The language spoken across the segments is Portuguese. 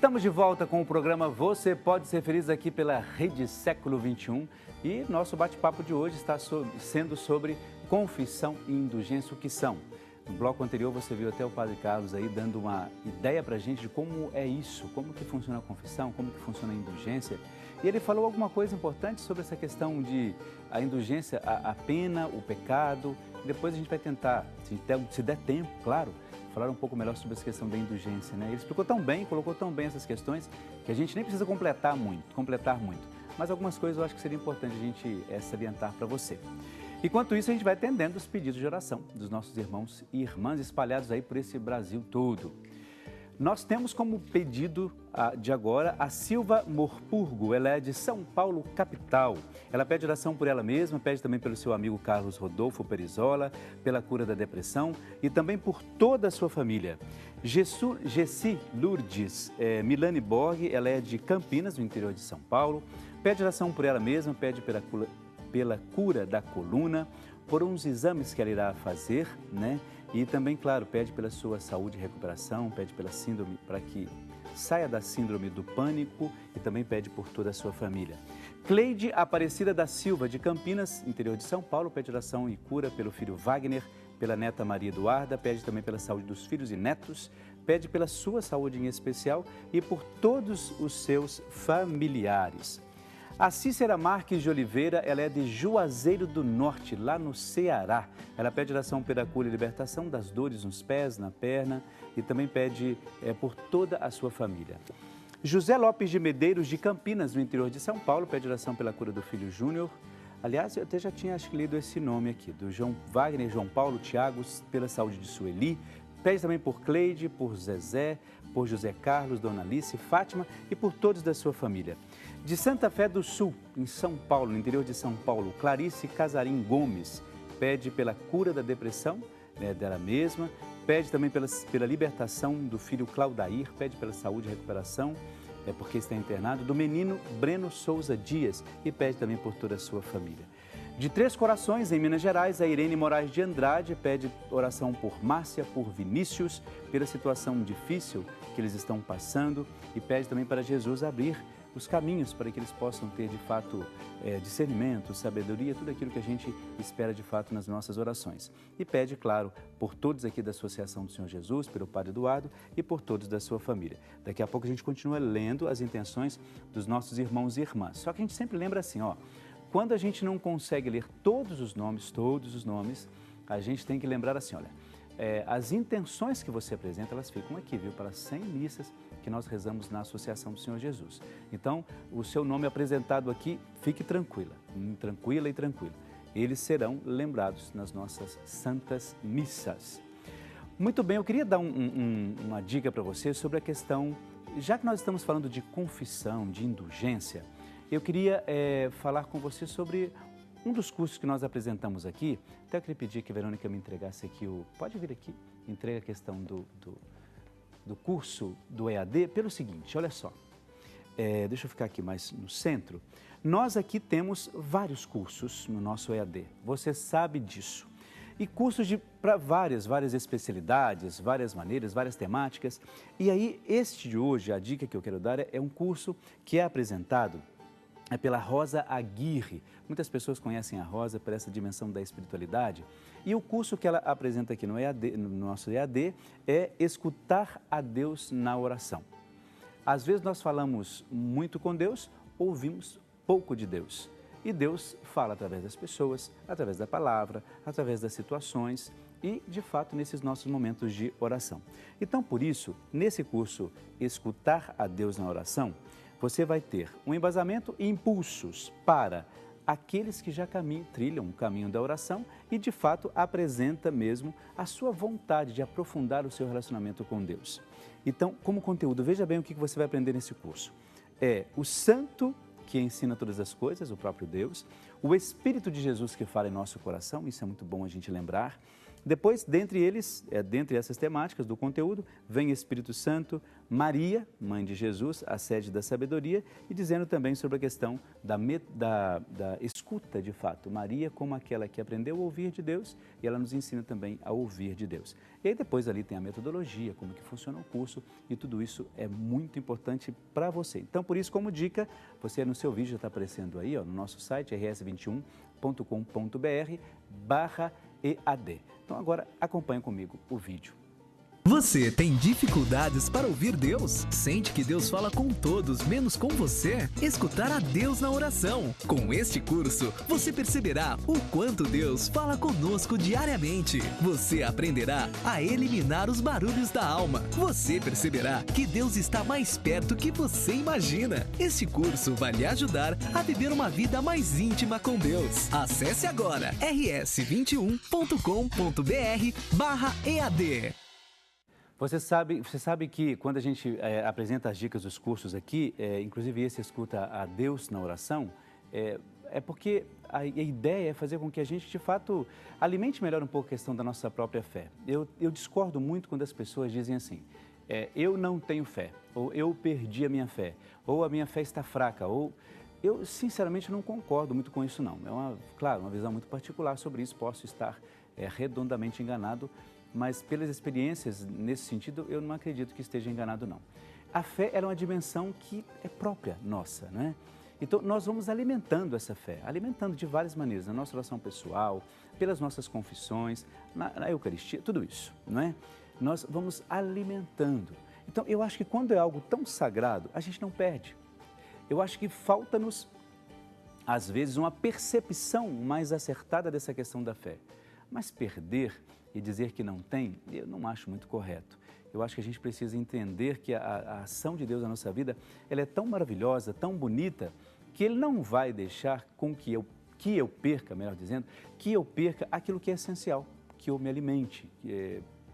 Estamos de volta com o programa Você Pode Ser Feliz aqui pela Rede Século XXI e nosso bate-papo de hoje está sendo sobre confissão e indulgência, o que são. No bloco anterior você viu até o Padre Carlos aí dando uma ideia para a gente de como é isso, como que funciona a confissão, como que funciona a indulgência. E ele falou alguma coisa importante sobre essa questão de a indulgência, a pena, o pecado. E depois a gente vai tentar, se der tempo, claro, falar um pouco melhor sobre essa questão da indulgência, né? Ele explicou tão bem, colocou tão bem essas questões, que a gente nem precisa completar muito. Mas algumas coisas eu acho que seria importante a gente salientar para você. Enquanto isso, a gente vai atendendo os pedidos de oração dos nossos irmãos e irmãs espalhados aí por esse Brasil todo. Nós temos como pedido de agora a Silva Morpurgo, ela é de São Paulo, capital. Ela pede oração por ela mesma, pede também pelo seu amigo Carlos Rodolfo Perizola, pela cura da depressão e também por toda a sua família. Gessi Lourdes Milane Borg, ela é de Campinas, no interior de São Paulo, pede oração por ela mesma, pede pela cura da coluna, por uns exames que ela irá fazer, né? E também, claro, pede pela sua saúde e recuperação, pede pela síndrome, para que saia da síndrome do pânico e também pede por toda a sua família. Cleide Aparecida da Silva, de Campinas, interior de São Paulo, pede oração e cura pelo filho Wagner, pela neta Maria Eduarda, pede também pela saúde dos filhos e netos, pede pela sua saúde em especial e por todos os seus familiares. A Cícera Marques de Oliveira, ela é de Juazeiro do Norte, lá no Ceará. Ela pede oração pela cura e libertação das dores nos pés, na perna e também pede por toda a sua família. José Lopes de Medeiros, de Campinas, no interior de São Paulo, pede oração pela cura do filho Júnior. Aliás, eu até já tinha lido esse nome aqui, do João Wagner, João Paulo, Tiago, pela saúde de Sueli. Pede também por Cleide, por Zezé, por José Carlos, Dona Alice, Fátima e por todos da sua família. De Santa Fé do Sul, em São Paulo, no interior de São Paulo, Clarice Casarim Gomes pede pela cura da depressão dela mesma, pede também pela libertação do filho Claudair, pede pela saúde e recuperação, porque está internado, do menino Breno Souza Dias e pede também por toda a sua família. De Três Corações, em Minas Gerais, a Irene Moraes de Andrade pede oração por Márcia, por Vinícius, pela situação difícil que eles estão passando e pede também para Jesus abrir os caminhos para que eles possam ter, de fato, discernimento, sabedoria, tudo aquilo que a gente espera, de fato, nas nossas orações. E pede, claro, por todos aqui da Associação do Senhor Jesus, pelo Padre Eduardo e por todos da sua família. Daqui a pouco a gente continua lendo as intenções dos nossos irmãos e irmãs. Só que a gente sempre lembra assim, ó, quando a gente não consegue ler todos os nomes, a gente tem que lembrar assim, olha, as intenções que você apresenta, elas ficam aqui, viu, para 100 missas que nós rezamos na Associação do Senhor Jesus. Então, o seu nome apresentado aqui, fique tranquila e tranquilo. Eles serão lembrados nas nossas santas missas. Muito bem, eu queria dar uma dica para você sobre a questão, já que nós estamos falando de confissão, de indulgência, eu queria falar com você sobre um dos cursos que nós apresentamos aqui. Até eu queria pedir que a Verônica me entregasse aqui pode vir aqui, entrega a questão do curso do EAD, pelo seguinte, olha só, deixa eu ficar aqui mais no centro. Nós aqui temos vários cursos no nosso EAD, você sabe disso. E cursos para várias especialidades, várias maneiras, várias temáticas. E aí, este de hoje, a dica que eu quero dar é um curso que é apresentado pela Rosa Aguirre. Muitas pessoas conhecem a Rosa por essa dimensão da espiritualidade. E o curso que ela apresenta aqui no nosso EAD é Escutar a Deus na Oração. Às vezes nós falamos muito com Deus, ouvimos pouco de Deus. E Deus fala através das pessoas, através da palavra, através das situações e, de fato, nesses nossos momentos de oração. Então, por isso, nesse curso Escutar a Deus na Oração, você vai ter um embasamento e impulsos para aqueles que já trilham o caminho da oração e, de fato, apresenta mesmo a sua vontade de aprofundar o seu relacionamento com Deus. Então, como conteúdo, veja bem o que você vai aprender nesse curso. É o Santo que ensina todas as coisas, o próprio Deus, o Espírito de Jesus que fala em nosso coração, isso é muito bom a gente lembrar, Depois, dentre essas temáticas do conteúdo, vem Espírito Santo, Maria, mãe de Jesus, a sede da sabedoria, e dizendo também sobre a questão da escuta de fato. Maria como aquela que aprendeu a ouvir de Deus e ela nos ensina também a ouvir de Deus. E aí depois ali tem a metodologia, como que funciona o curso e tudo isso é muito importante para você. Então, por isso, como dica, você no seu vídeo já está aparecendo aí, ó, no nosso site, rs21.com.br/EAD. Então agora acompanhe comigo o vídeo. Você tem dificuldades para ouvir Deus? Sente que Deus fala com todos, menos com você? Escutar a Deus na oração. Com este curso, você perceberá o quanto Deus fala conosco diariamente. Você aprenderá a eliminar os barulhos da alma. Você perceberá que Deus está mais perto que você imagina. Este curso vai lhe ajudar a viver uma vida mais íntima com Deus. Acesse agora rs21.com.br/EAD. Você sabe que quando a gente apresenta as dicas dos cursos aqui, inclusive esse escuta a Deus na oração, é porque a ideia é fazer com que a gente, de fato, alimente melhor um pouco a questão da nossa própria fé. Eu discordo muito quando as pessoas dizem assim, eu não tenho fé, ou eu perdi a minha fé, ou a minha fé está fraca, ou... Eu, sinceramente, não concordo muito com isso, não. É, claro, uma visão muito particular sobre isso, posso estar redondamente enganado, mas pelas experiências nesse sentido, eu não acredito que esteja enganado, não. A fé é uma dimensão que é própria nossa, né? Então, nós vamos alimentando essa fé, alimentando de várias maneiras, na nossa oração pessoal, pelas nossas confissões, na Eucaristia, tudo isso, não é? Nós vamos alimentando. Então, eu acho que quando é algo tão sagrado, a gente não perde. Eu acho que falta-nos, às vezes, uma percepção mais acertada dessa questão da fé. Mas perder e dizer que não tem, eu não acho muito correto. Eu acho que a gente precisa entender que a ação de Deus na nossa vida, ela é tão maravilhosa, tão bonita, que Ele não vai deixar com que eu perca, melhor dizendo, que eu perca aquilo que é essencial, que eu me alimente,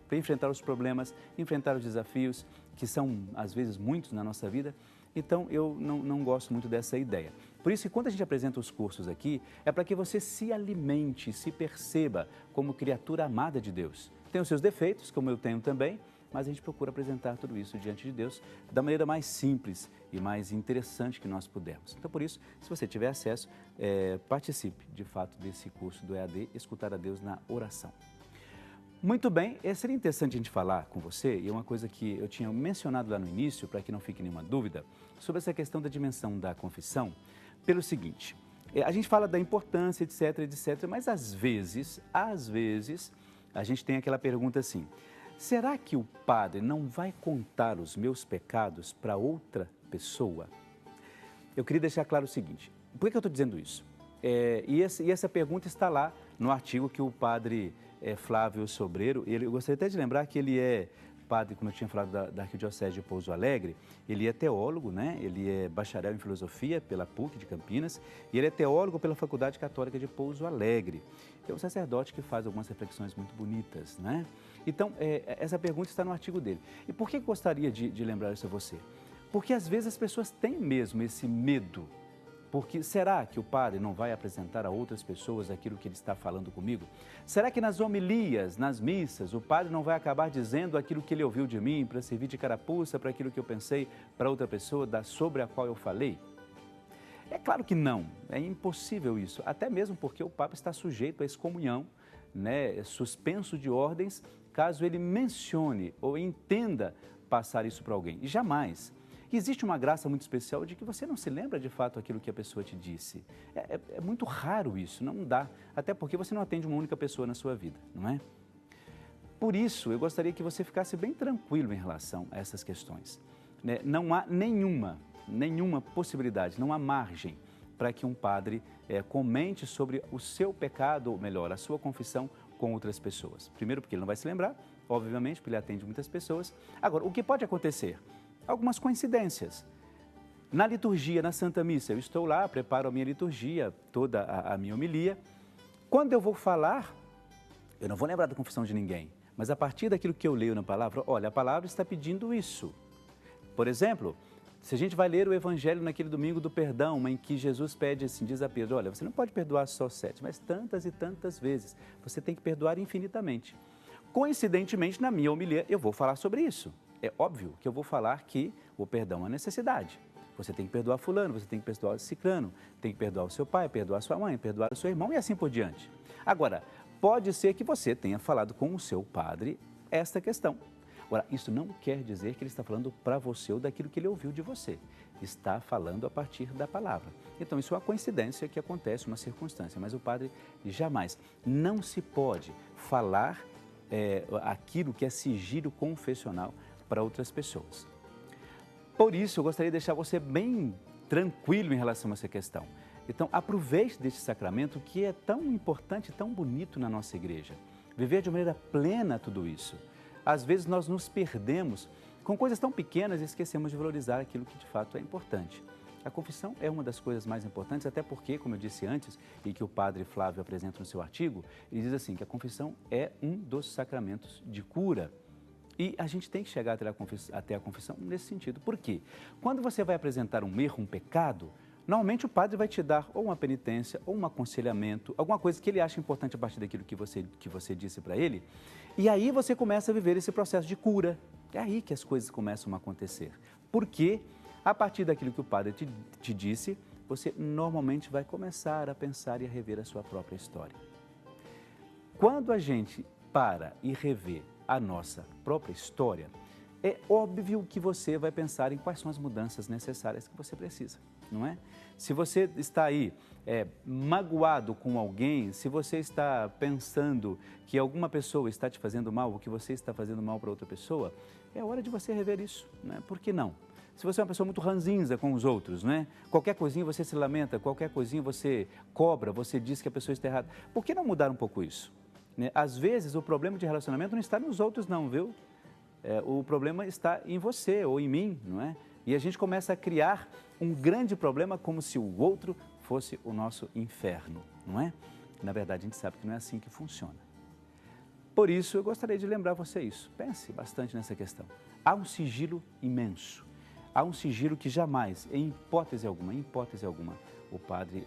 para enfrentar os problemas, enfrentar os desafios, que são, às vezes, muitos na nossa vida. Então, eu não gosto muito dessa ideia. Por isso que quando a gente apresenta os cursos aqui, é para que você se alimente, se perceba como criatura amada de Deus. Tem os seus defeitos, como eu tenho também, mas a gente procura apresentar tudo isso diante de Deus da maneira mais simples e mais interessante que nós pudermos. Então, por isso, se você tiver acesso, participe, de fato, desse curso do EAD, Escutar a Deus na Oração. Muito bem, seria interessante a gente falar com você, e é uma coisa que eu tinha mencionado lá no início, para que não fique nenhuma dúvida, sobre essa questão da dimensão da confissão, pelo seguinte, a gente fala da importância, etc, etc, mas às vezes, a gente tem aquela pergunta assim, será que o padre não vai contar os meus pecados para outra pessoa? Eu queria deixar claro o seguinte, por que eu estou dizendo isso? E essa pergunta está lá no artigo que o padre Flávio Sobreiro, eu gostaria até de lembrar que ele é padre, como eu tinha falado, da Arquidiocese de Pouso Alegre, ele é teólogo, né? Ele é bacharel em filosofia pela PUC de Campinas e ele é teólogo pela Faculdade Católica de Pouso Alegre. É um sacerdote que faz algumas reflexões muito bonitas, né? Então, essa pergunta está no artigo dele. E por que eu gostaria de lembrar isso a você? Porque às vezes as pessoas têm mesmo esse medo. Porque será que o padre não vai apresentar a outras pessoas aquilo que ele está falando comigo? Será que nas homilias, nas missas, o padre não vai acabar dizendo aquilo que ele ouviu de mim para servir de carapuça para aquilo que eu pensei para outra pessoa sobre a qual eu falei? É claro que não, é impossível isso, até mesmo porque o Papa está sujeito à excomunhão, né, suspenso de ordens, caso ele mencione ou entenda passar isso para alguém. E jamais. Existe uma graça muito especial de que você não se lembra de fato aquilo que a pessoa te disse. É muito raro isso, não dá. Até porque você não atende uma única pessoa na sua vida, não é? Por isso, eu gostaria que você ficasse bem tranquilo em relação a essas questões. Né? Não há nenhuma possibilidade, não há margem para que um padre comente sobre o seu pecado, ou melhor, a sua confissão com outras pessoas. Primeiro porque ele não vai se lembrar, obviamente, porque ele atende muitas pessoas. Agora, o que pode acontecer? Algumas coincidências. Na liturgia, na Santa Missa, eu estou lá, preparo a minha liturgia, toda a minha homilia. Quando eu vou falar, eu não vou lembrar da confissão de ninguém, mas a partir daquilo que eu leio na palavra, olha, a palavra está pedindo isso. Por exemplo, Se a gente vai ler o Evangelho naquele domingo do perdão, em que Jesus pede assim, diz a Pedro, olha, você não pode perdoar só 7, mas tantas e tantas vezes. Você tem que perdoar infinitamente. Coincidentemente, na minha homilia, eu vou falar sobre isso. É óbvio que eu vou falar que o perdão é uma necessidade. Você tem que perdoar fulano, você tem que perdoar o ciclano, tem que perdoar o seu pai, perdoar a sua mãe, perdoar o seu irmão e assim por diante. Agora, pode ser que você tenha falado com o seu padre esta questão. Agora, isso não quer dizer que ele está falando para você ou daquilo que ele ouviu de você. Está falando a partir da palavra. Então, isso é uma coincidência que acontece, uma circunstância, mas o padre jamais. Não se pode falar aquilo que é sigilo confessional para outras pessoas. Por isso, eu gostaria de deixar você bem tranquilo em relação a essa questão. Então, aproveite deste sacramento que é tão importante, tão bonito na nossa igreja. Viver de maneira plena tudo isso. Às vezes nós nos perdemos com coisas tão pequenas e esquecemos de valorizar aquilo que de fato é importante. A confissão é uma das coisas mais importantes, até porque, como eu disse antes, e que o padre Flávio apresenta no seu artigo, ele diz assim, que a confissão é um dos sacramentos de cura. E a gente tem que chegar até a confissão nesse sentido. Por quê? Quando você vai apresentar um erro, um pecado, normalmente o padre vai te dar ou uma penitência, ou um aconselhamento, alguma coisa que ele acha importante a partir daquilo que você disse para ele. E aí você começa a viver esse processo de cura. É aí que as coisas começam a acontecer. Porque a partir daquilo que o padre te disse, você normalmente vai começar a pensar e a rever a sua própria história. Quando a gente para e revê a nossa própria história, é óbvio que você vai pensar em quais são as mudanças necessárias que você precisa, não é? Se você está aí magoado com alguém, se você está pensando que alguma pessoa está te fazendo mal ou que você está fazendo mal para outra pessoa, é hora de você rever isso, né? Por que não? Se você é uma pessoa muito ranzinza com os outros, né? Qualquer coisinha você se lamenta, qualquer coisinha você cobra, você diz que a pessoa está errada. Por que não mudar um pouco isso? Né? Às vezes o problema de relacionamento não está nos outros não, viu? O problema está em você ou em mim, não é? E a gente começa a criar um grande problema como se o outro fosse o nosso inferno, não é? Na verdade, a gente sabe que não é assim que funciona. Por isso, eu gostaria de lembrar você isso. Pense bastante nessa questão. Há um sigilo imenso. Há um sigilo que jamais, em hipótese alguma, o padre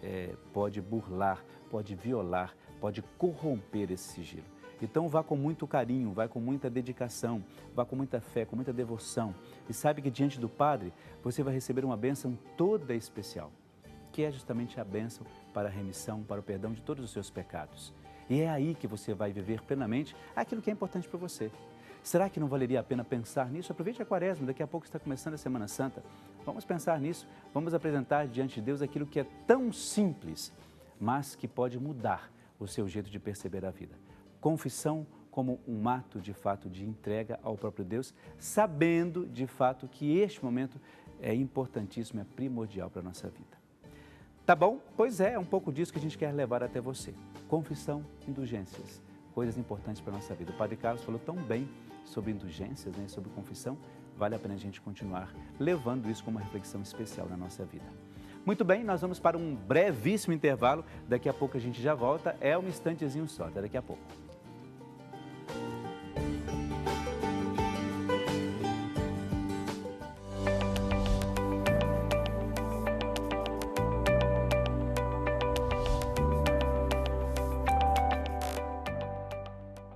pode burlar, pode violar, pode corromper esse sigilo. Então vá com muito carinho, vá com muita dedicação, vá com muita fé, com muita devoção. E saiba que diante do Padre você vai receber uma bênção toda especial, que é justamente a bênção para a remissão, para o perdão de todos os seus pecados. E é aí que você vai viver plenamente aquilo que é importante para você. Será que não valeria a pena pensar nisso? Aproveite a Quaresma, daqui a pouco está começando a Semana Santa. Vamos pensar nisso, vamos apresentar diante de Deus aquilo que é tão simples, mas que pode mudar o seu jeito de perceber a vida. Confissão como um ato, de fato, de entrega ao próprio Deus, sabendo, de fato, que este momento é importantíssimo, é primordial para a nossa vida. Tá bom? Pois é um pouco disso que a gente quer levar até você. Confissão, indulgências, coisas importantes para a nossa vida. O Padre Carlos falou tão bem sobre indulgências, né, sobre confissão, vale a pena a gente continuar levando isso como uma reflexão especial na nossa vida. Muito bem, nós vamos para um brevíssimo intervalo, daqui a pouco a gente já volta, é um instantezinho só, até daqui a pouco.